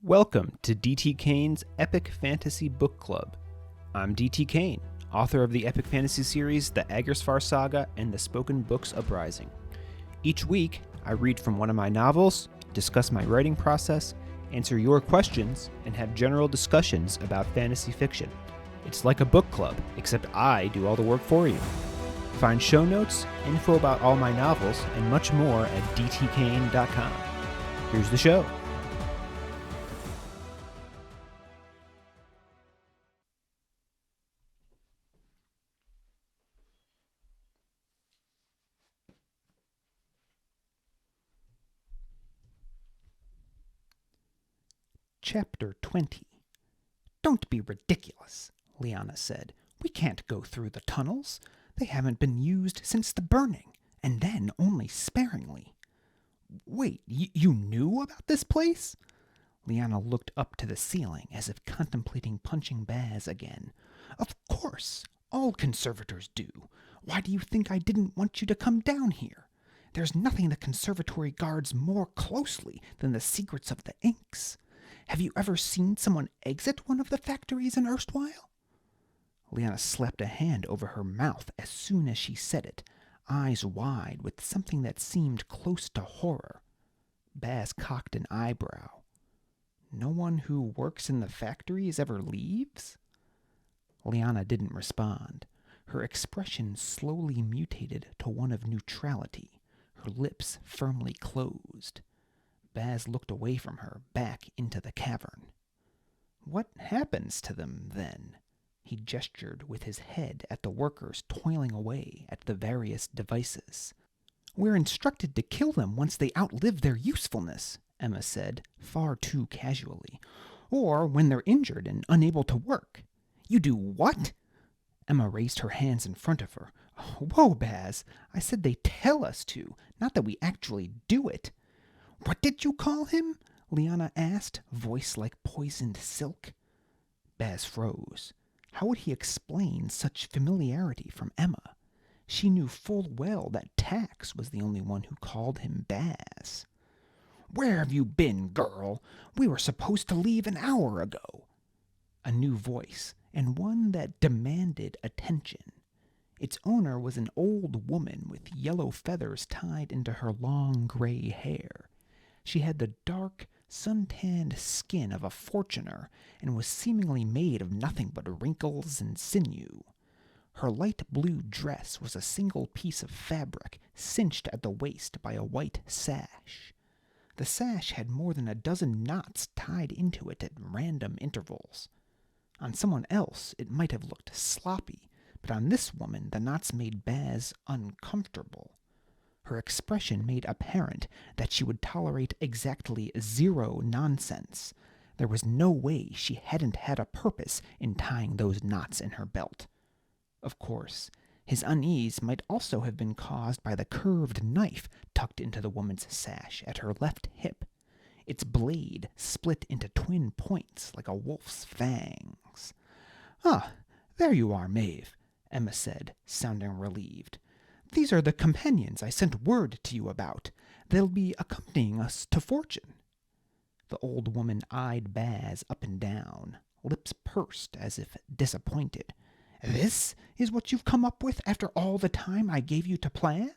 Welcome to D.T. Kane's Epic Fantasy Book Club. I'm D.T. Kane, author of the epic fantasy series The Aggersfar Saga and the spoken books Uprising. Each week, I read from one of my novels, discuss my writing process, answer your questions, and have general discussions about fantasy fiction. It's like a book club, except I do all the work for you. Find show notes, info about all my novels, and much more at dtkane.com. Here's the show. Chapter 20. "Don't be ridiculous," Leanna said. "We can't go through the tunnels. They haven't been used since the burning, and then only sparingly." "Wait, you knew about this place?" Leanna looked up to the ceiling as if contemplating punching Baz again. "Of course. All conservators do. Why do you think I didn't want you to come down here? There's nothing the conservatory guards more closely than the secrets of the inks. Have you ever seen someone exit one of the factories in erstwhile?" Leanna slapped a hand over her mouth as soon as she said it, eyes wide with something that seemed close to horror. Baz cocked an eyebrow. "No one who works in the factories ever leaves?" Leanna didn't respond. Her expression slowly mutated to one of neutrality, her lips firmly closed. Baz looked away from her, back into the cavern. "What happens to them, then?" He gestured with his head at the workers toiling away at the various devices. "We're instructed to kill them once they outlive their usefulness," Ehma said, far too casually. "Or when they're injured and unable to work." "You do what?" Ehma raised her hands in front of her. "Whoa, Baz. I said they tell us to, not that we actually do it." "What did you call him?" Leanna asked, voice like poisoned silk. Baz froze. How would he explain such familiarity from Ehma? She knew full well that Tax was the only one who called him Baz. "Where have you been, girl? We were supposed to leave an hour ago." A new voice, and one that demanded attention. Its owner was an old woman with yellow feathers tied into her long gray hair. She had the dark, sun-tanned skin of a fortuner and was seemingly made of nothing but wrinkles and sinew. Her light blue dress was a single piece of fabric cinched at the waist by a white sash. The sash had more than a dozen knots tied into it at random intervals. On someone else it might have looked sloppy, but on this woman the knots made Baz uncomfortable. Her expression made apparent that she would tolerate exactly zero nonsense. There was no way she hadn't had a purpose in tying those knots in her belt. Of course, his unease might also have been caused by the curved knife tucked into the woman's sash at her left hip. Its blade split into twin points like a wolf's fangs. "Ah, there you are, Mauve," Ehma said, sounding relieved. "These are the companions I sent word to you about. They'll be accompanying us to Fortune." The old woman eyed Baz up and down, lips pursed as if disappointed. "This is what you've come up with after all the time I gave you to plan?"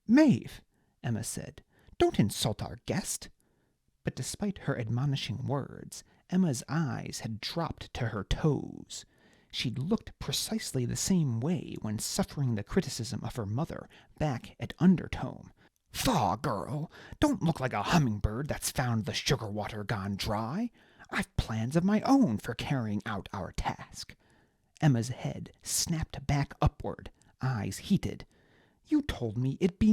"Mauve," Ehma said, "don't insult our guest." But despite her admonishing words, Emma's eyes had dropped to her toes. She'd looked precisely the same way when suffering the criticism of her mother back at Undertome. "Faugh, girl! Don't look like a hummingbird that's found the sugar water gone dry. I've plans of my own for carrying out our task." Emma's head snapped back upward, eyes heated. "You told me it'd be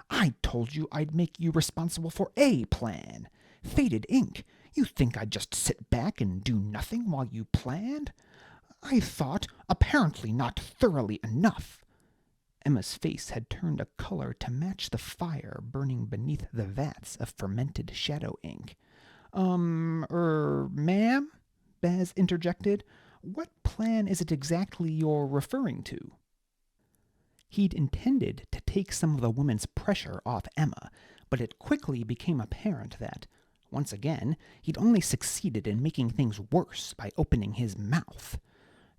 I told you I'd make you responsible for a plan. Faded ink, you think I'd just sit back and do nothing while you planned? I thought, apparently not thoroughly enough." Emma's face had turned a color to match the fire burning beneath the vats of fermented shadow ink. Ma'am?" Baz interjected. "What plan is it exactly you're referring to?" He'd intended to take some of the woman's pressure off Ehma, but it quickly became apparent that, Once again, he'd only succeeded in making things worse by opening his mouth.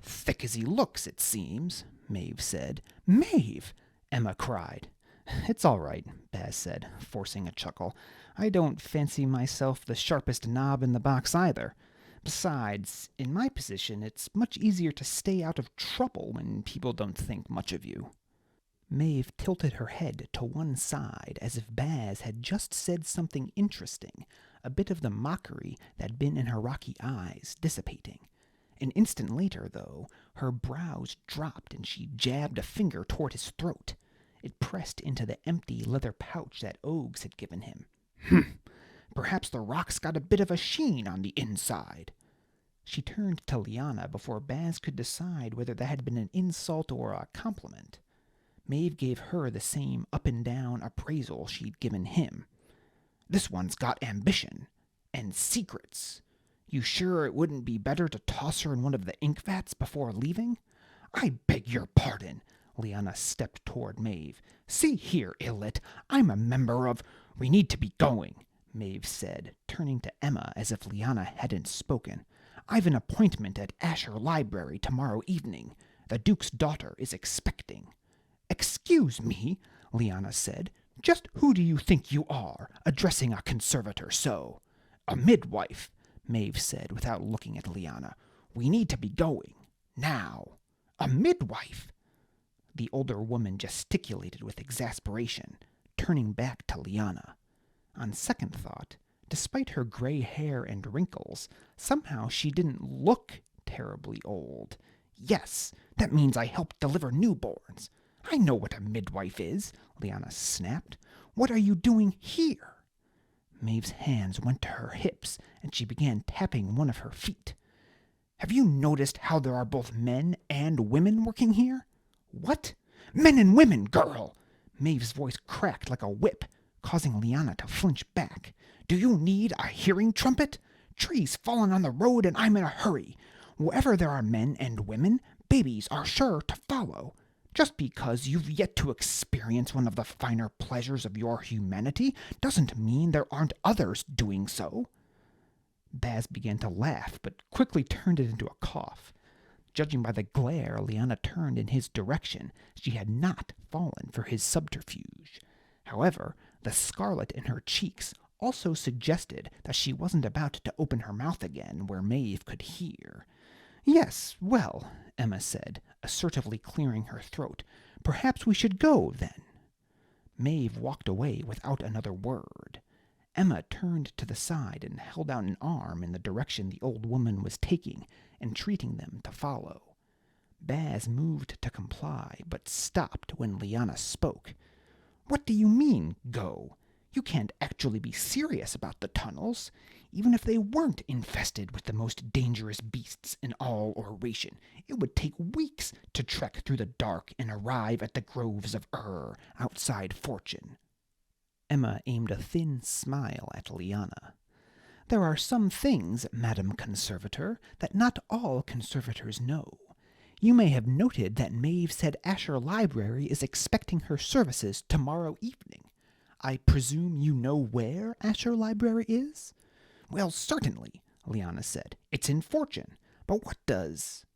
"Thick as he looks, it seems," Mauve said. "Mauve!" Ehma cried. "It's all right," Baz said, forcing a chuckle. "I don't fancy myself the sharpest knob in the box either. Besides, in my position, it's much easier to stay out of trouble when people don't think much of you." Mauve tilted her head to one side as if Baz had just said something interesting, a bit of the mockery that'd been in her rocky eyes dissipating. An instant later, though, her brows dropped and she jabbed a finger toward his throat. It pressed into the empty leather pouch that Ogs had given him. Perhaps the rock's got a bit of a sheen on the inside." She turned to Leanna before Baz could decide whether that had been an insult or a compliment. Mauve gave her the same up-and-down appraisal she'd given him. "This one's got ambition. And secrets. You sure it wouldn't be better to toss her in one of the ink vats before leaving?" "I beg your pardon." Leanna stepped toward Mauve. "See here, Illit, I'm a member of—" "We need to be going," Mauve said, turning to Ehma as if Leanna hadn't spoken. "I've an appointment at Asher Library tomorrow evening. The Duke's daughter is expecting." "Excuse me," Leanna said. "Just who do you think you are, addressing a conservator so?" "A midwife," Mauve said without looking at Leanna. "We need to be going. Now." "A midwife?" The older woman gesticulated with exasperation, turning back to Leanna. On second thought, despite her gray hair and wrinkles, somehow she didn't look terribly old. "Yes, that means I help deliver newborns." "I know what a midwife is," Leanna snapped. "What are you doing here?" Maeve's hands went to her hips, and she began tapping one of her feet. "Have you noticed how there are both men and women working here?" "What?" "Men and women, girl!" Maeve's voice cracked like a whip, causing Leanna to flinch back. "Do you need a hearing trumpet? Trees fallen on the road and I'm in a hurry. Wherever there are men and women, babies are sure to follow. Just because you've yet to experience one of the finer pleasures of your humanity doesn't mean there aren't others doing so." Baz began to laugh, but quickly turned it into a cough. Judging by the glare Leanna turned in his direction, she had not fallen for his subterfuge. However, the scarlet in her cheeks also suggested that she wasn't about to open her mouth again where Mauve could hear. "Yes, well," Ehma said, assertively clearing her throat. "Perhaps we should go, then." Mauve walked away without another word. Ehma turned to the side and held out an arm in the direction the old woman was taking, entreating them to follow. Baz moved to comply, but stopped when Leanna spoke. "What do you mean, go? You can't actually be serious about the tunnels. Even if they weren't infested with the most dangerous beasts in all Oration, it would take weeks to trek through the dark and arrive at the groves of outside Fortune." Ehma aimed a thin smile at Leanna. "There are some things, Madam Conservator, that not all conservators know. You may have noted that Mauve said Asher Library is expecting her services tomorrow evening. I presume you know where Asher Library is?" "Well, certainly," Leanna said. "It's in Fortune. But what does—"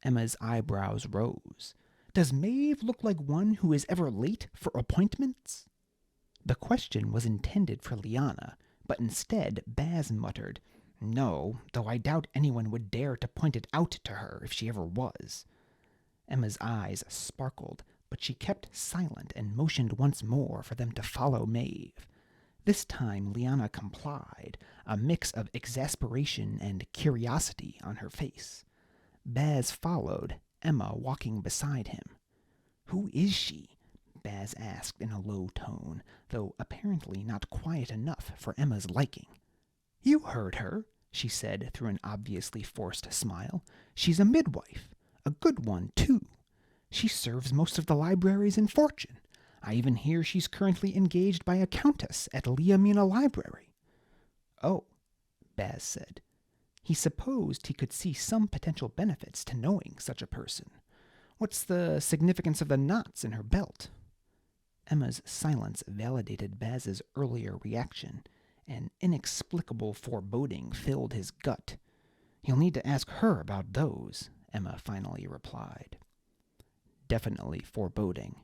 Emma's eyebrows rose. "Does Mauve look like one who is ever late for appointments?" The question was intended for Leanna, but instead Baz muttered, "No, though I doubt anyone would dare to point it out to her if she ever was." Emma's eyes sparkled, but she kept silent and motioned once more for them to follow Mauve. This time Leanna complied, a mix of exasperation and curiosity on her face. Baz followed, Ehma walking beside him. "Who is she?" Baz asked in a low tone, though apparently not quiet enough for Emma's liking. "You heard her," she said through an obviously forced smile. "She's a midwife. A good one, too. She serves most of the libraries in Fortune. I even hear she's currently engaged by a countess at Leanna Library." "Oh," Baz said. He supposed he could see some potential benefits to knowing such a person. "What's the significance of the knots in her belt?" Emma's silence validated Baz's earlier reaction, An inexplicable foreboding filled his gut. "You'll need to ask her about those," Ehma finally replied. Definitely foreboding.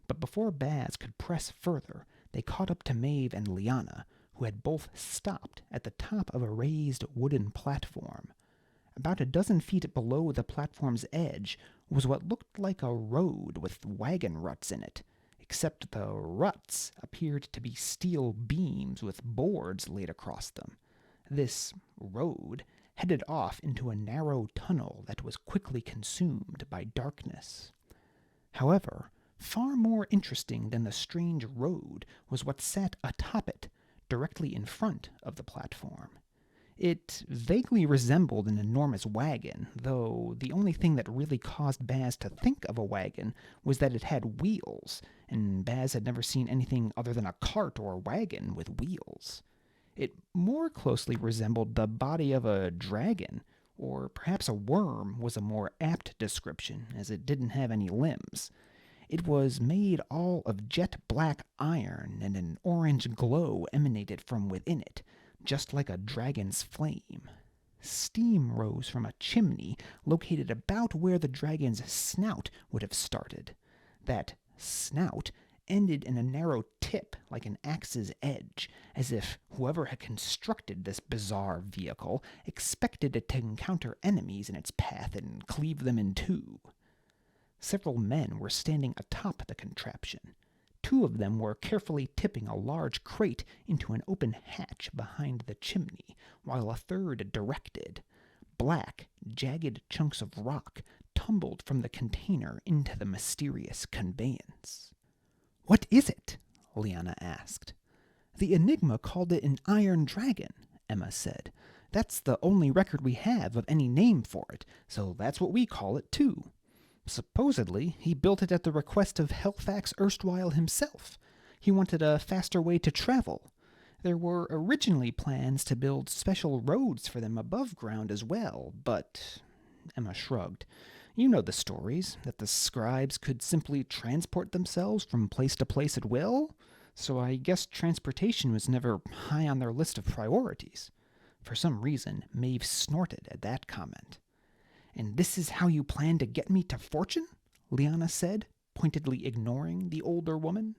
But before Baz could press further, they caught up to Mauve and Leanna, who had both stopped at the top of a raised wooden platform. About a dozen feet below the platform's edge was what looked like a road with wagon ruts in it, except the ruts appeared to be steel beams with boards laid across them. This road headed off into a narrow tunnel that was quickly consumed by darkness. However, far more interesting than the strange road was what sat atop it, directly in front of the platform. It vaguely resembled an enormous wagon, though the only thing that really caused Baz to think of a wagon was that it had wheels, and Baz had never seen anything other than a cart or wagon with wheels. It more closely resembled the body of a dragon, or perhaps a worm was a more apt description, as it didn't have any limbs. It was made all of jet-black iron, and an orange glow emanated from within it, just like a dragon's flame. Steam rose from a chimney located about where the dragon's snout would have started. That snout ended in a narrow tip like an axe's edge, as if whoever had constructed this bizarre vehicle expected it to encounter enemies in its path and cleave them in two. Several men were standing atop the contraption. Two of them were carefully tipping a large crate into an open hatch behind the chimney, while a third directed. Black, jagged chunks of rock tumbled from the container into the mysterious conveyance. "What is it?" Leanna asked. "The Enigma called it an iron dragon," Ehma said. "That's the only record we have of any name for it, so that's what we call it, too. Supposedly, he built it at the request of Halifax erstwhile himself. He wanted a faster way to travel. There were originally plans to build special roads for them above ground as well, but..." Ehma shrugged. "You know the stories, that the scribes could simply transport themselves from place to place at will, so I guess transportation was never high on their list of priorities." For some reason, Mauve snorted at that comment. "And this is how you plan to get me to fortune?" Leanna said, pointedly ignoring the older woman.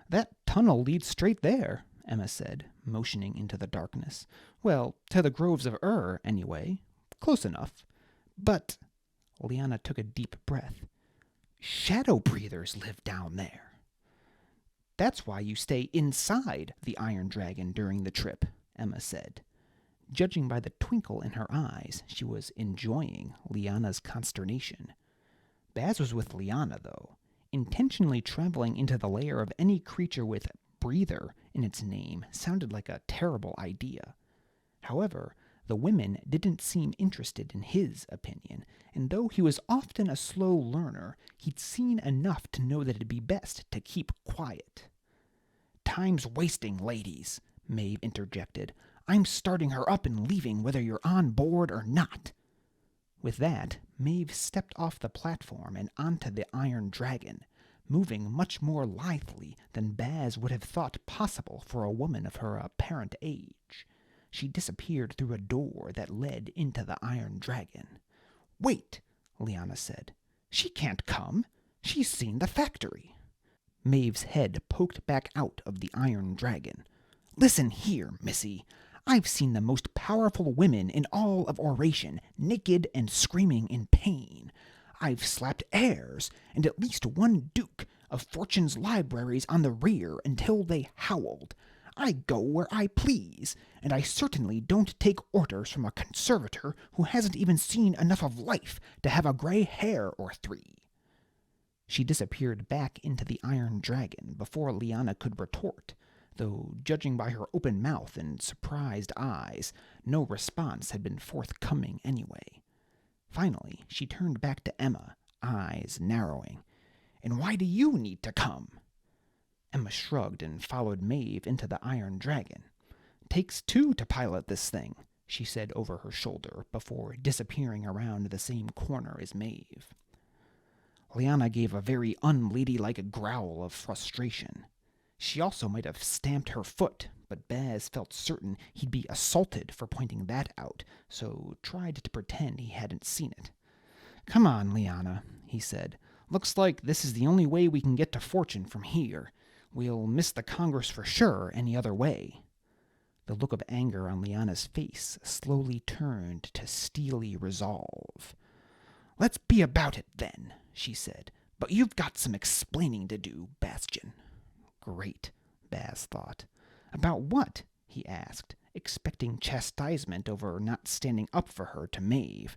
"That tunnel leads straight there," Ehma said, motioning into the darkness. "Well, to the groves of anyway. Close enough. But..." Leanna took a deep breath. "Shadow breathers live down there." "That's why you stay inside the Iron Dragon during the trip," Ehma said. Judging by the twinkle in her eyes, she was enjoying Leanna's consternation. Baz was with Leanna, though. Intentionally traveling into the lair of any creature with breather in its name sounded like a terrible idea. However, the women didn't seem interested in his opinion, and though he was often a slow learner, he'd seen enough to know that it'd be best to keep quiet. "Time's wasting, ladies," Mauve interjected. "I'm starting her up and leaving whether you're on board or not." With that, Mauve stepped off the platform and onto the Iron Dragon, moving much more lithely than Baz would have thought possible for a woman of her apparent age. She disappeared through a door that led into the Iron Dragon. "Wait," Leanna said. "She can't come. She's seen the factory." Mauve's head poked back out of the Iron Dragon. "Listen here, missy. I've seen the most powerful women in all of Oration, naked and screaming in pain. I've slapped heirs and at least one duke of Fortune's libraries on the rear until they howled. I go where I please, and I certainly don't take orders from a conservator who hasn't even seen enough of life to have a gray hair or three." She disappeared back into the Iron Dragon before Leanna could retort, though judging by her open mouth and surprised eyes, no response had been forthcoming anyway. Finally, she turned back to Ehma, eyes narrowing. "And why do you need to come?" Ehma shrugged and followed Mauve into the Iron Dragon. "Takes two to pilot this thing," she said over her shoulder before disappearing around the same corner as Mauve. Leanna gave a very unladylike growl of frustration. She also might have stamped her foot, but Baz felt certain he'd be assaulted for pointing that out, so tried to pretend he hadn't seen it. "Come on, Leanna," he said. "Looks like this is the only way we can get to Fortune from here. We'll miss the Congress for sure any other way." The look of anger on Leanna's face slowly turned to steely resolve. "Let's be about it, then," she said. "But you've got some explaining to do, Bastion." Great, Baz thought. "About what?" he asked, expecting chastisement over not standing up for her to Mauve,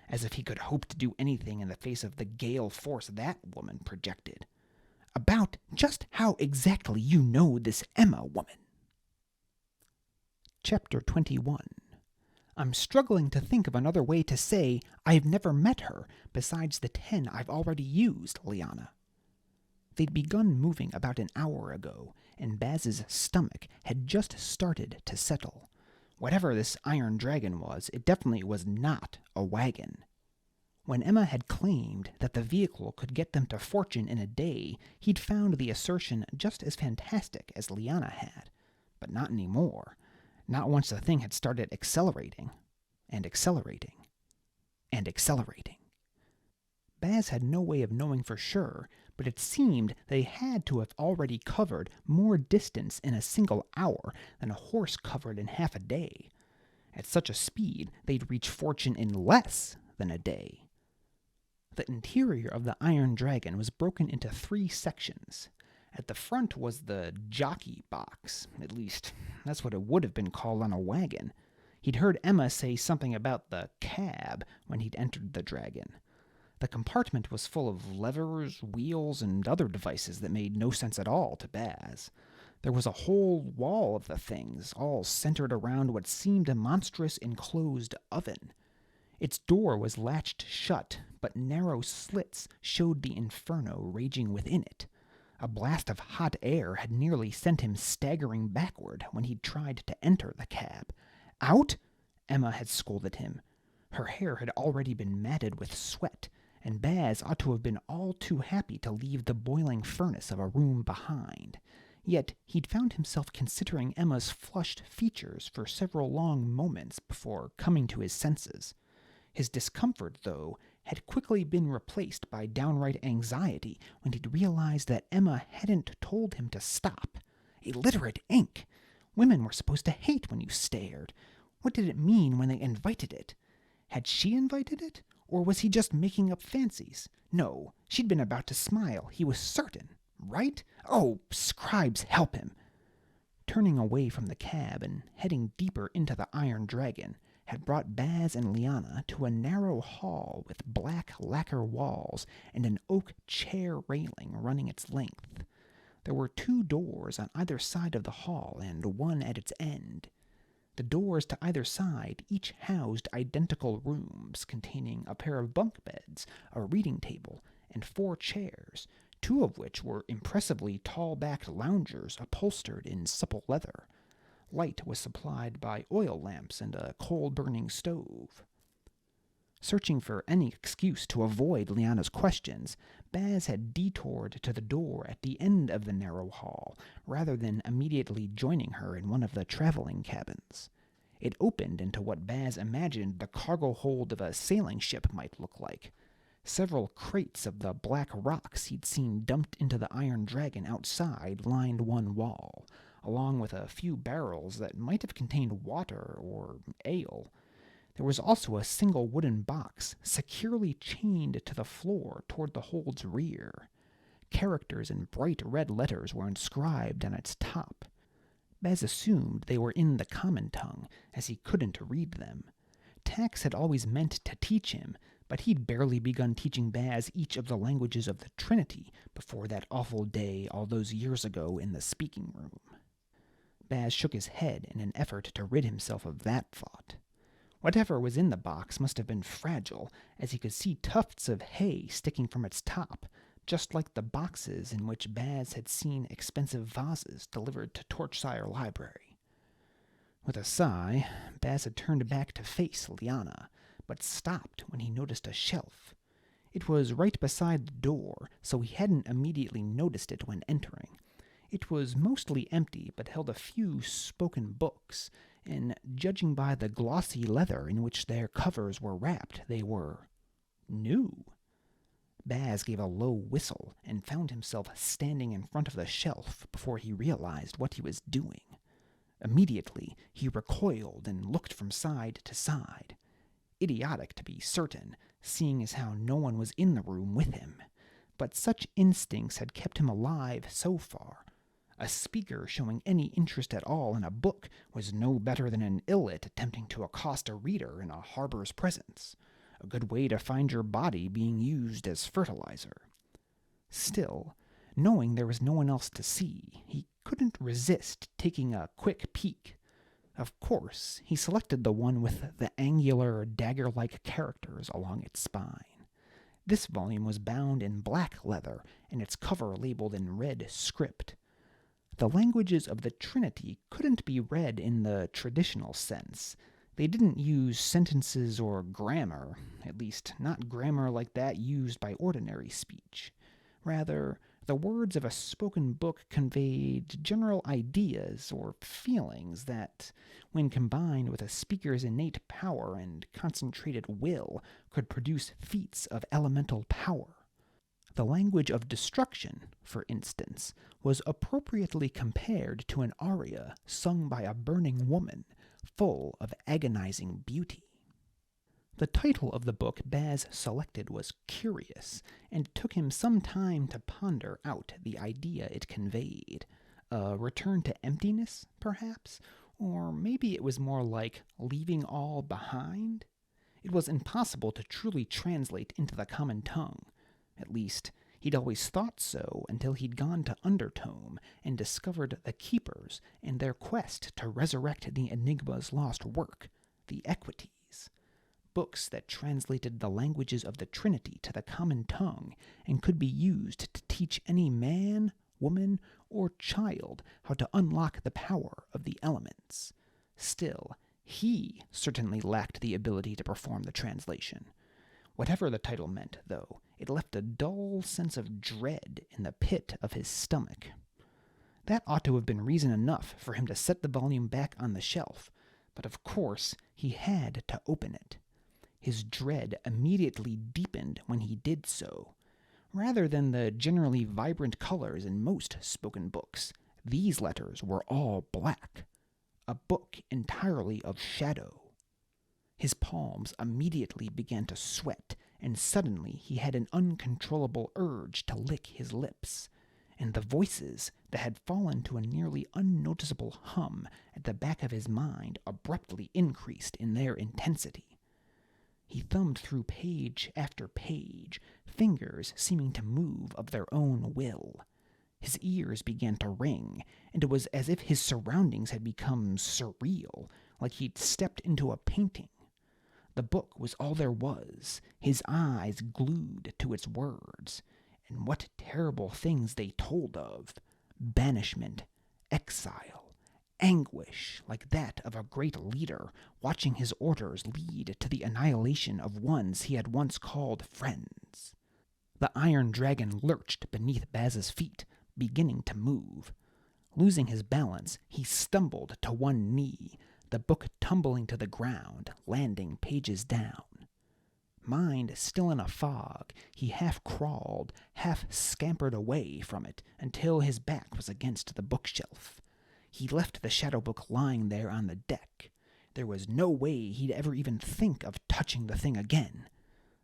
as if he could hope to do anything in the face of the gale force that woman projected. "About just how exactly you know this Ehma woman." Chapter 21. I'm struggling to think of another way to say I've never met her besides the 10 I've already used, Leanna. They'd begun moving about an hour ago, and Baz's stomach had just started to settle. Whatever this iron dragon was, it definitely was not a wagon. When Ehma had claimed that the vehicle could get them to Fortune in a day, he'd found the assertion just as fantastic as Leanna had. But not anymore. Not once the thing had started accelerating, and accelerating, and accelerating. Baz had no way of knowing for sure, but it seemed they had to have already covered more distance in a single hour than a horse covered in half a day. At such a speed, they'd reach Fortune in less than a day. The interior of the Iron Dragon was broken into 3 sections. At the front was the jockey box. At least, that's what it would have been called on a wagon. He'd heard Ehma say something about the cab when he'd entered the dragon. The compartment was full of levers, wheels, and other devices that made no sense at all to Baz. There was a whole wall of the things, all centered around what seemed a monstrous enclosed oven. Its door was latched shut, but narrow slits showed the inferno raging within it. A blast of hot air had nearly sent him staggering backward when he'd tried to enter the cab. "Out!" Ehma had scolded him. Her hair had already been matted with sweat, and Baz ought to have been all too happy to leave the boiling furnace of a room behind. Yet he'd found himself considering Emma's flushed features for several long moments before coming to his senses. His discomfort, though, had quickly been replaced by downright anxiety when he'd realized that Ehma hadn't told him to stop. Illiterate ink! Women were supposed to hate when you stared. What did it mean when they invited it? Had she invited it? Or was he just making up fancies? No, she'd been about to smile, he was certain. Right? Oh, scribes help him! Turning away from the cab and heading deeper into the Iron Dragon had brought Baz and Leanna to a narrow hall with black lacquer walls and an oak chair railing running its length. There were 2 doors on either side of the hall and one at its end. The doors to either side each housed identical rooms containing a pair of bunk beds, a reading table, and 4 chairs, 2 of which were impressively tall-backed loungers upholstered in supple leather. Light was supplied by oil lamps and a coal-burning stove. Searching for any excuse to avoid Leanna's questions, Baz had detoured to the door at the end of the narrow hall, rather than immediately joining her in one of the traveling cabins. It opened into what Baz imagined the cargo hold of a sailing ship might look like. Several crates of the black rocks he'd seen dumped into the Iron Dragon outside lined one wall, along with a few barrels that might have contained water or ale. There was also a single wooden box securely chained to the floor toward the hold's rear. Characters in bright red letters were inscribed on its top. Baz assumed they were in the common tongue, as he couldn't read them. Tax had always meant to teach him, but he'd barely begun teaching Baz each of the languages of the Trinity before that awful day all those years ago in the speaking room. Baz shook his head in an effort to rid himself of that thought. Whatever was in the box must have been fragile, as he could see tufts of hay sticking from its top, just like the boxes in which Baz had seen expensive vases delivered to Torchsire Library. With a sigh, Baz had turned back to face Leanna, but stopped when he noticed a shelf. It was right beside the door, so he hadn't immediately noticed it when entering. It was mostly empty, but held a few spoken books, and judging by the glossy leather in which their covers were wrapped, they were new. Baz gave a low whistle and found himself standing in front of the shelf before he realized what he was doing. Immediately, he recoiled and looked from side to side. Idiotic, to be certain, seeing as how no one was in the room with him. But such instincts had kept him alive so far. A speaker showing any interest at all in a book was no better than an illet attempting to accost a reader in a harbor's presence. A good way to find your body being used as fertilizer. Still, knowing there was no one else to see, he couldn't resist taking a quick peek. Of course, he selected the one with the angular, dagger-like characters along its spine. This volume was bound in black leather, and its cover labeled in red script. The languages of the Trinity couldn't be read in the traditional sense. They didn't use sentences or grammar, at least not grammar like that used by ordinary speech. Rather, the words of a spoken book conveyed general ideas or feelings that, when combined with a speaker's innate power and concentrated will, could produce feats of elemental power. The language of destruction, for instance, was appropriately compared to an aria sung by a burning woman, full of agonizing beauty. The title of the book Baz selected was curious, and it took him some time to ponder out the idea it conveyed. A return to emptiness, perhaps? Or maybe it was more like leaving all behind? It was impossible to truly translate into the common tongue. At least, he'd always thought so until he'd gone to Undertome and discovered the Keepers and their quest to resurrect the Enigma's lost work, the Equities. Books that translated the languages of the Trinity to the common tongue and could be used to teach any man, woman, or child how to unlock the power of the elements. Still, he certainly lacked the ability to perform the translation. Whatever the title meant, though, it left a dull sense of dread in the pit of his stomach. That ought to have been reason enough for him to set the volume back on the shelf, but of course he had to open it. His dread immediately deepened when he did so. Rather than the generally vibrant colors in most spoken books, these letters were all black. A book entirely of shadow. His palms immediately began to sweat, and suddenly he had an uncontrollable urge to lick his lips. And the voices that had fallen to a nearly unnoticeable hum at the back of his mind abruptly increased in their intensity. He thumbed through page after page, fingers seeming to move of their own will. His ears began to ring, and it was as if his surroundings had become surreal, like he'd stepped into a painting. The book was all there was, his eyes glued to its words. And what terrible things they told of. Banishment, exile, anguish like that of a great leader watching his orders lead to the annihilation of ones he had once called friends. The iron dragon lurched beneath Baz's feet, beginning to move. Losing his balance, he stumbled to one knee, the book tumbling to the ground, landing pages down. Mind still in a fog, he half crawled, half scampered away from it until his back was against the bookshelf. He left the shadow book lying there on the deck. There was no way he'd ever even think of touching the thing again.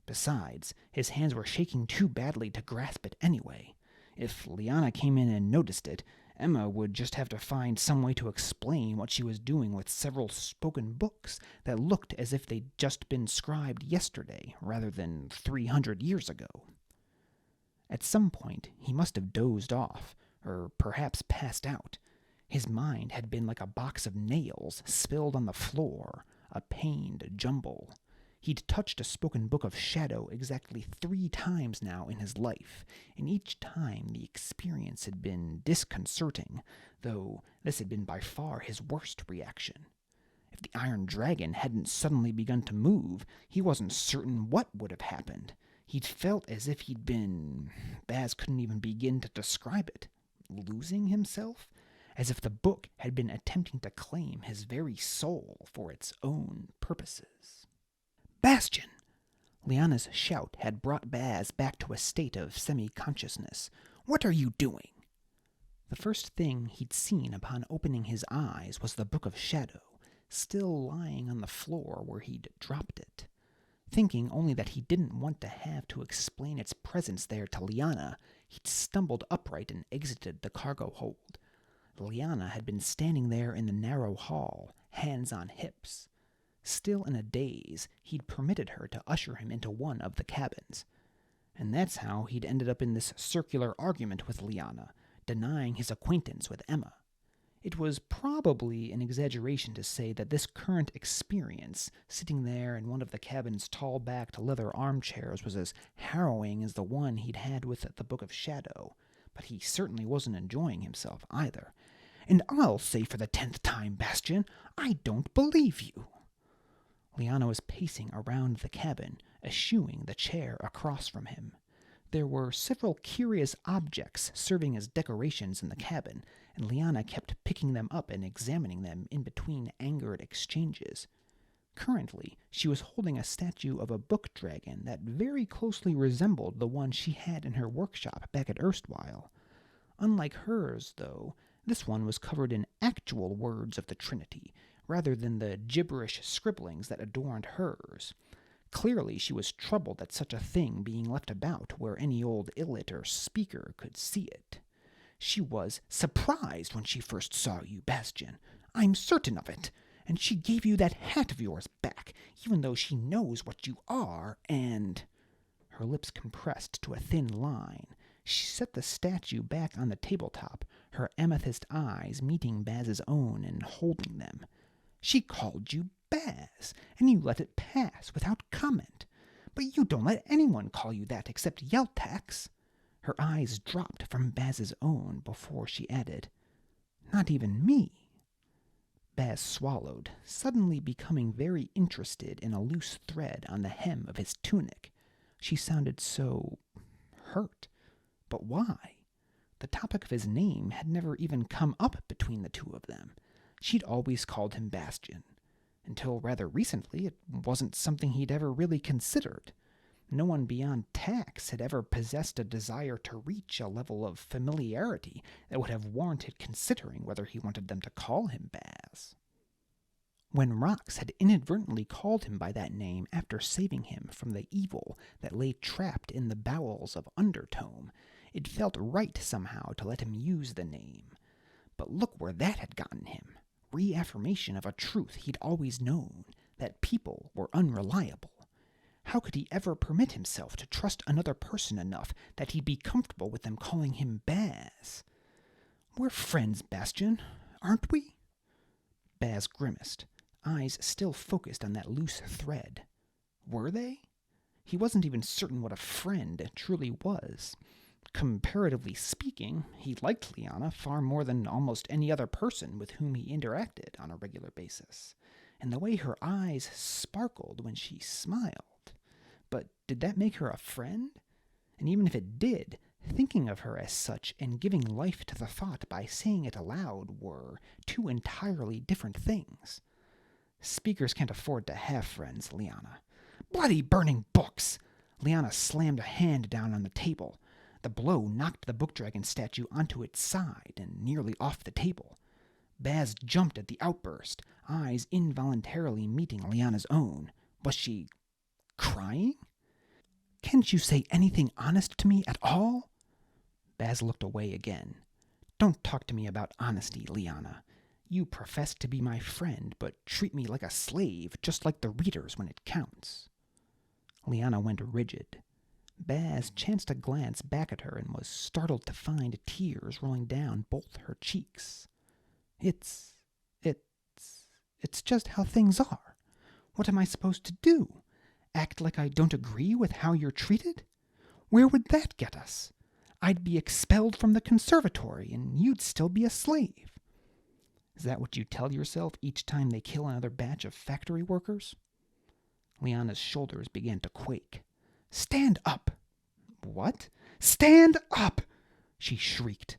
Besides, his hands were shaking too badly to grasp it anyway. If Leanna came in and noticed it, Ehma would just have to find some way to explain what she was doing with several spoken books that looked as if they'd just been scribed yesterday rather than 300 years ago. At some point, he must have dozed off, or perhaps passed out. His mind had been like a box of nails spilled on the floor, a pained jumble. He'd touched a spoken book of shadow exactly 3 times now in his life, and each time the experience had been disconcerting, though this had been by far his worst reaction. If the iron dragon hadn't suddenly begun to move, he wasn't certain what would have happened. He'd felt as if he'd been... Baz couldn't even begin to describe it. losing himself, as if the book had been attempting to claim his very soul for its own purposes. "Bastion!" Leanna's shout had brought Baz back to a state of semi-consciousness. "What are you doing?" The first thing he'd seen upon opening his eyes was the Book of Shadow, still lying on the floor where he'd dropped it. Thinking only that he didn't want to have to explain its presence there to Leanna, he'd stumbled upright and exited the cargo hold. Leanna had been standing there in the narrow hall, hands on hips. Still in a daze, he'd permitted her to usher him into one of the cabins. And that's how he'd ended up in this circular argument with Leanna, denying his acquaintance with Ehma. It was probably an exaggeration to say that this current experience, sitting there in one of the cabin's tall-backed leather armchairs, was as harrowing as the one he'd had with the Book of Shadow, but he certainly wasn't enjoying himself either. "And I'll say for the 10th time, Bastion, I don't believe you." Leanna was pacing around the cabin, eschewing the chair across from him. There were several curious objects serving as decorations in the cabin, and Leanna kept picking them up and examining them in between angered exchanges. Currently, she was holding a statue of a book dragon that very closely resembled the one she had in her workshop back at Erstwhile. Unlike hers, though, this one was covered in actual words of the Trinity, rather than the gibberish scribblings that adorned hers. Clearly she was troubled at such a thing being left about where any old illit or speaker could see it. "She was surprised when she first saw you, Bastion. I'm certain of it. And she gave you that hat of yours back, even though she knows what you are, and—" Her lips compressed to a thin line. She set the statue back on the tabletop, her amethyst eyes meeting Baz's own and holding them. "She called you Baz, and you let it pass without comment. But you don't let anyone call you that except Yeltax." Her eyes dropped from Baz's own before she added, "Not even me." Baz swallowed, suddenly becoming very interested in a loose thread on the hem of his tunic. She sounded so hurt. But why? The topic of his name had never even come up between the two of them. She'd always called him Bastion. Until rather recently, it wasn't something he'd ever really considered. No one beyond Tax had ever possessed a desire to reach a level of familiarity that would have warranted considering whether he wanted them to call him Baz. When Rox had inadvertently called him by that name after saving him from the evil that lay trapped in the bowels of Undertome, it felt right somehow to let him use the name. But look where that had gotten him. Reaffirmation of a truth he'd always known, that people were unreliable. How could he ever permit himself to trust another person enough that he'd be comfortable with them calling him Baz? "We're friends, Bastion, aren't we?" Baz grimaced, eyes still focused on that loose thread. Were they? He wasn't even certain what a friend truly was. Comparatively speaking, he liked Leanna far more than almost any other person with whom he interacted on a regular basis, and the way her eyes sparkled when she smiled. But did that make her a friend? And even if it did, thinking of her as such and giving life to the thought by saying it aloud were two entirely different things. Speakers can't afford to have friends, Leanna. "Bloody burning books!" Leanna slammed a hand down on the table. The blow knocked the book dragon statue onto its side and nearly off the table. Baz jumped at the outburst, eyes involuntarily meeting Leanna's own. Was she crying? "Can't you say anything honest to me at all?" Baz looked away again. "Don't talk to me about honesty, Leanna. You profess to be my friend, but treat me like a slave, just like the readers when it counts." Leanna went rigid. Baz chanced a glance back at her and was startled to find tears rolling down both her cheeks. It's just how things are. What am I supposed to do? Act like I don't agree with how you're treated? Where would that get us? I'd be expelled from the Conservatory, and you'd still be a slave. Is that what you tell yourself each time they kill another batch of factory workers? Leanna's shoulders began to quake. "Stand up!" "What?" "Stand up!" she shrieked.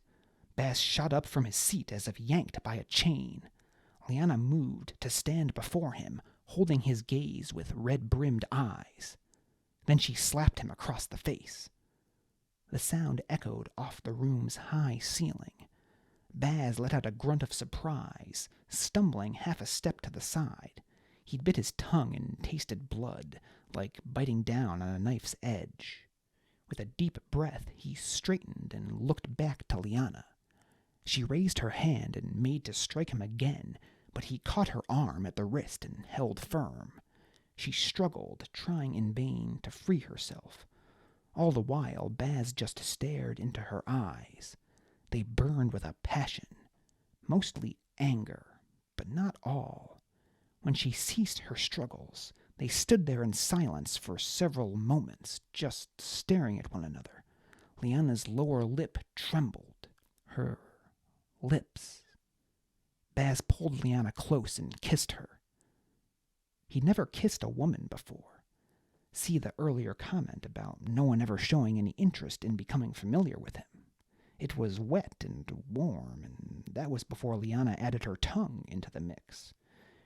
Baz shot up from his seat as if yanked by a chain. Leanna moved to stand before him, holding his gaze with red-brimmed eyes. Then she slapped him across the face. The sound echoed off the room's high ceiling. Baz let out a grunt of surprise, stumbling half a step to the side. He'd bit his tongue and tasted blood, like biting down on a knife's edge. With a deep breath, he straightened and looked back to Leanna. She raised her hand and made to strike him again, but he caught her arm at the wrist and held firm. She struggled, trying in vain to free herself. All the while, Baz just stared into her eyes. They burned with a passion, mostly anger, but not all. When she ceased her struggles, they stood there in silence for several moments, just staring at one another. Leanna's lower lip trembled. Her lips. Baz pulled Leanna close and kissed her. He'd never kissed a woman before. See the earlier comment about no one ever showing any interest in becoming familiar with him. It was wet and warm, and that was before Leanna added her tongue into the mix.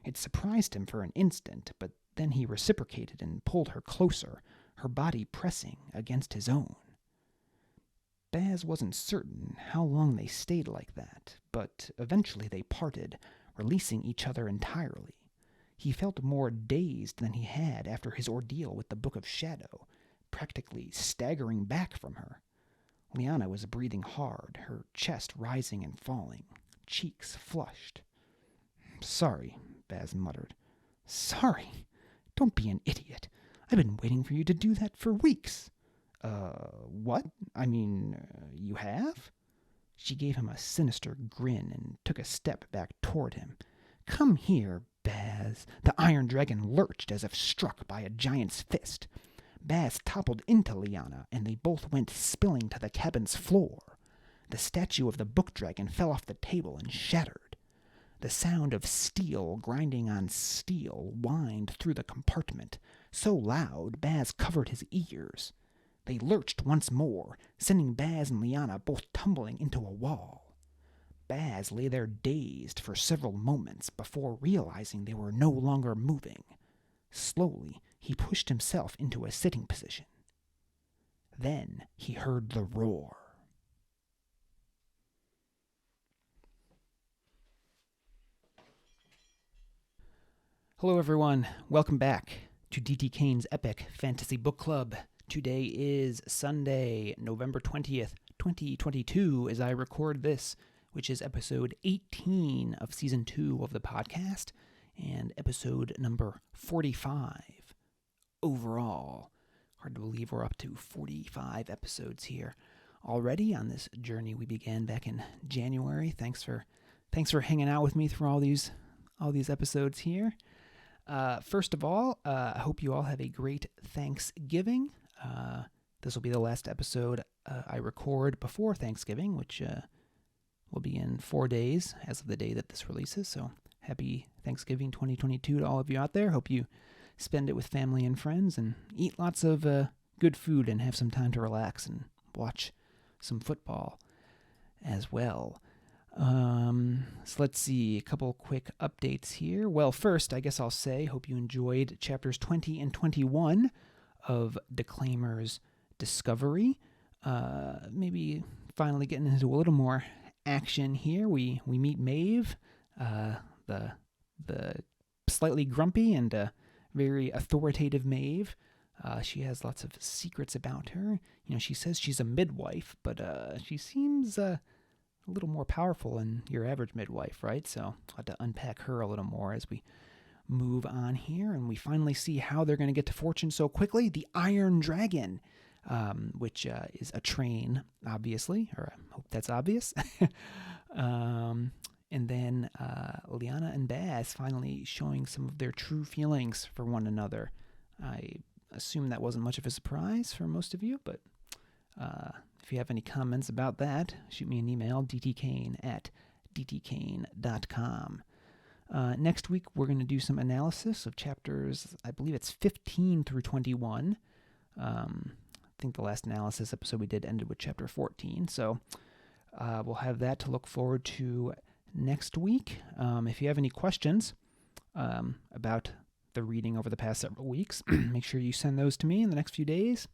It surprised him for an instant, but then he reciprocated and pulled her closer, her body pressing against his own. Baz wasn't certain how long they stayed like that, but eventually they parted, releasing each other entirely. He felt more dazed than he had after his ordeal with the Book of Shadow, practically staggering back from her. Leanna was breathing hard, her chest rising and falling, cheeks flushed. "Sorry," Baz muttered. "Sorry? Don't be an idiot. I've been waiting for you to do that for weeks." What? I mean, you have?" She gave him a sinister grin and took a step back toward him. "Come here, Baz." The iron dragon lurched as if struck by a giant's fist. Baz toppled into Leanna, and they both went spilling to the cabin's floor. The statue of the book dragon fell off the table and shattered. The sound of steel grinding on steel whined through the compartment, so loud Baz covered his ears. They lurched once more, sending Baz and Leanna both tumbling into a wall. Baz lay there dazed for several moments before realizing they were no longer moving. Slowly, he pushed himself into a sitting position. Then he heard the roar. Hello everyone, welcome back to D.T. Kane's Epic Fantasy Book Club. Today is Sunday, November 20th, 2022, as I record this, which is episode 18 of Season 2 of the podcast, and episode number 45 overall. Hard to believe we're up to 45 episodes here already on this journey we began back in January. Thanks for hanging out with me through all these episodes here. First of all, I hope you all have a great Thanksgiving. This will be the last episode I record before Thanksgiving, which will be in 4 days as of the day that this releases. So happy Thanksgiving 2022 to all of you out there. Hope you spend it with family and friends and eat lots of good food and have some time to relax and watch some football as well. So let's see, a couple quick updates here. Well, first, I guess I'll say, hope you enjoyed chapters 20 and 21 of Declaimer's Discovery. Maybe finally getting into a little more action here. We meet Mauve, the slightly grumpy and very authoritative Mauve. She has lots of secrets about her. You know, she says she's a midwife, but she seems a little more powerful than your average midwife, right? So I'll have to unpack her a little more as we move on here, and we finally see how they're going to get to fortune so quickly. The Iron Dragon, which is a train, obviously, or I hope that's obvious. And then Leanna and Baz finally showing some of their true feelings for one another. I assume that wasn't much of a surprise for most of you, but if you have any comments about that, shoot me an email, dtkane@dtkane.com. Next week, we're going to do some analysis of chapters, I believe it's 15 through 21. I think the last analysis episode we did ended with chapter 14. So we'll have that to look forward to next week. If you have any questions about the reading over the past several weeks, make sure you send those to me in the next few days,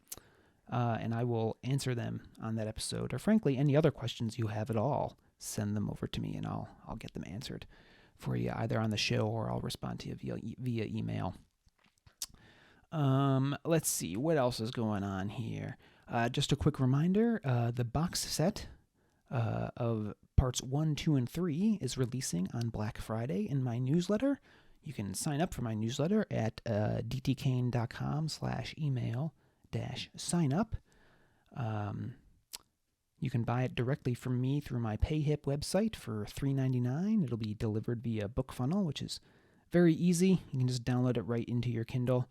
and I will answer them on that episode. Or frankly, any other questions you have at all, send them over to me, and I'll get them answered for you either on the show or I'll respond to you via email. Let's see, what else is going on here? Just a quick reminder, the box set of parts 1, 2, and 3 is releasing on Black Friday in my newsletter. You can sign up for my newsletter at dtkane.com/email-sign-up. You can buy it directly from me through my PayHip website for $3.99. It'll be delivered via BookFunnel, which is very easy. You can just download it right into your Kindle.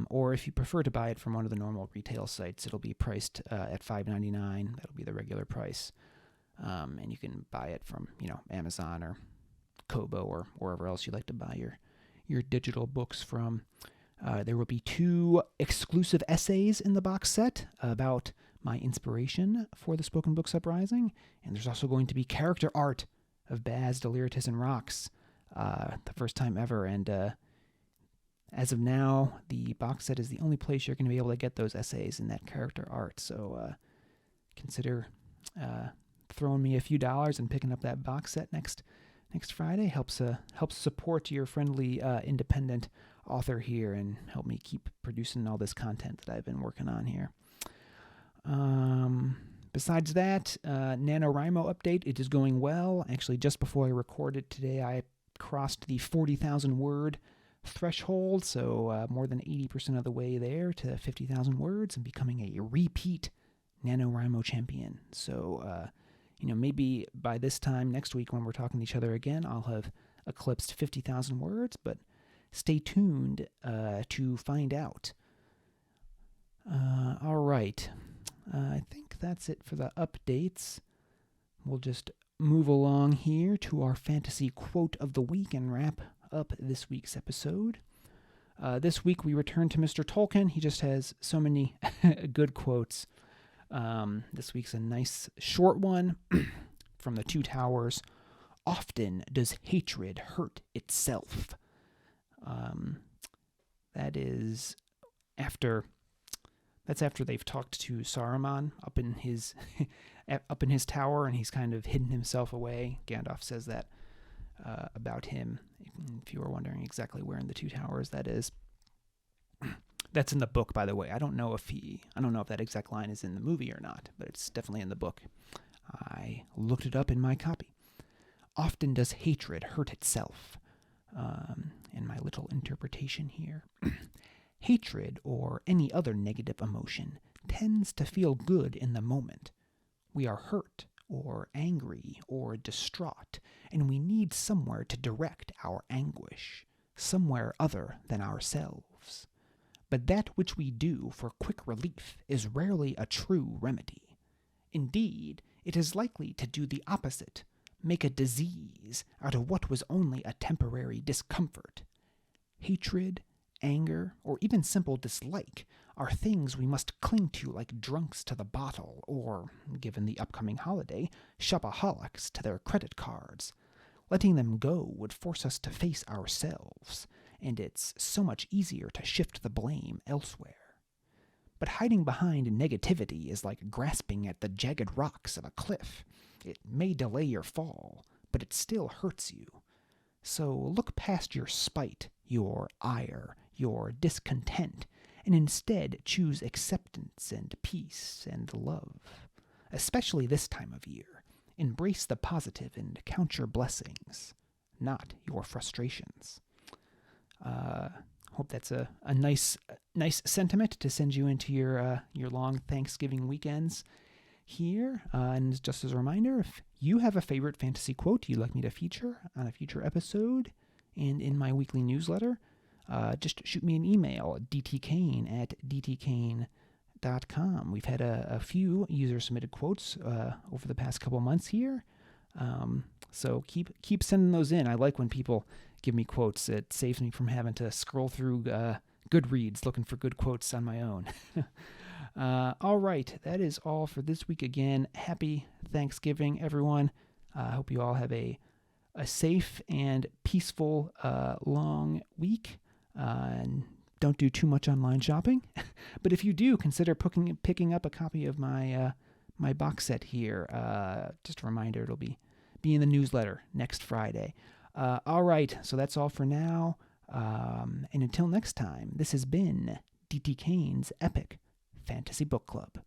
Or if you prefer to buy it from one of the normal retail sites, it'll be priced at $5.99. That'll be the regular price. And you can buy it from, Amazon or Kobo or wherever else you like to buy your digital books from. There will be 2 exclusive essays in the box set about my inspiration for the Spoken Books Uprising, and there's also going to be character art of Baz, Deliritus, and Rox, the first time ever, and as of now, the box set is the only place you're going to be able to get those essays and that character art, so consider throwing me a few dollars and picking up that box set next Friday. Helps support your friendly independent author here and help me keep producing all this content that I've been working on here. Besides that, NaNoWriMo update, it is going well. Actually, just before I recorded today, I crossed the 40,000 word threshold, so more than 80% of the way there to 50,000 words and becoming a repeat NaNoWriMo champion. So, maybe by this time next week when we're talking to each other again, I'll have eclipsed 50,000 words, but stay tuned to find out. All right. I think that's it for the updates. We'll just move along here to our fantasy quote of the week and wrap up this week's episode. This week we return to Mr. Tolkien. He just has so many good quotes. This week's a nice short one from The Two Towers. Often does hatred hurt itself. That's after they've talked to Saruman up in his tower, and he's kind of hidden himself away. Gandalf says that about him. If you were wondering exactly where in The Two Towers that is, that's in the book, by the way. I don't know if that exact line is in the movie or not, but it's definitely in the book. I looked it up in my copy. Often does hatred hurt itself. In my little interpretation here. Hatred, or any other negative emotion, tends to feel good in the moment. We are hurt, or angry, or distraught, and we need somewhere to direct our anguish, somewhere other than ourselves. But that which we do for quick relief is rarely a true remedy. Indeed, it is likely to do the opposite, make a disease out of what was only a temporary discomfort. Hatred, anger, or even simple dislike are things we must cling to like drunks to the bottle, or, given the upcoming holiday, shopaholics to their credit cards. Letting them go would force us to face ourselves, and it's so much easier to shift the blame elsewhere. But hiding behind negativity is like grasping at the jagged rocks of a cliff. It may delay your fall, but it still hurts you. So look past your spite, your ire, your discontent, and instead choose acceptance and peace and love. Especially this time of year, embrace the positive and count your blessings, not your frustrations. Hope that's a nice sentiment to send you into your long Thanksgiving weekends here. And just as a reminder, if you have a favorite fantasy quote you'd like me to feature on a future episode and in my weekly newsletter, just shoot me an email at dtkane@dtkane.com. We've had a few user-submitted quotes over the past couple months here, so keep sending those in. I like when people give me quotes. It saves me from having to scroll through Goodreads looking for good quotes on my own. All right, that is all for this week again. Happy Thanksgiving, everyone. I hope you all have a safe and peaceful long week. And don't do too much online shopping. But if you do, consider picking up a copy of my my box set here. Just a reminder, it'll be in the newsletter next Friday. All right, so that's all for now. And until next time, this has been D.T. Kane's Epic Fantasy Book Club.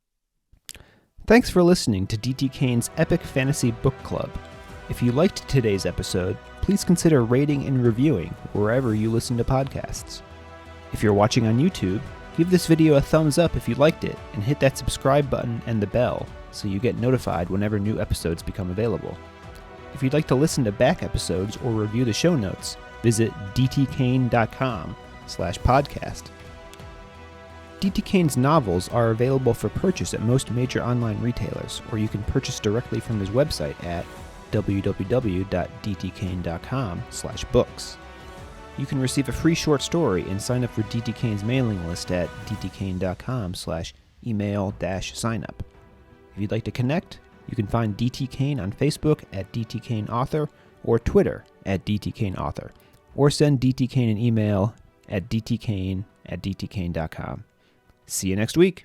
Thanks for listening to D.T. Kane's Epic Fantasy Book Club. If you liked today's episode, please consider rating and reviewing wherever you listen to podcasts. If you're watching on YouTube, give this video a thumbs up if you liked it, and hit that subscribe button and the bell so you get notified whenever new episodes become available. If you'd like to listen to back episodes or review the show notes, visit dtkane.com/podcast. D.T. Kane's novels are available for purchase at most major online retailers, or you can purchase directly from his website at www.dtkane.com/books. You can receive a free short story and sign up for D.T. Kane's mailing list at dtkane.com/email-signup. If you'd like to connect, you can find D.T. Kane on Facebook at D.T. Kane Author or Twitter at D.T. Kane Author, or send D.T. Kane an email at dtkane@dtkane.com. See you next week.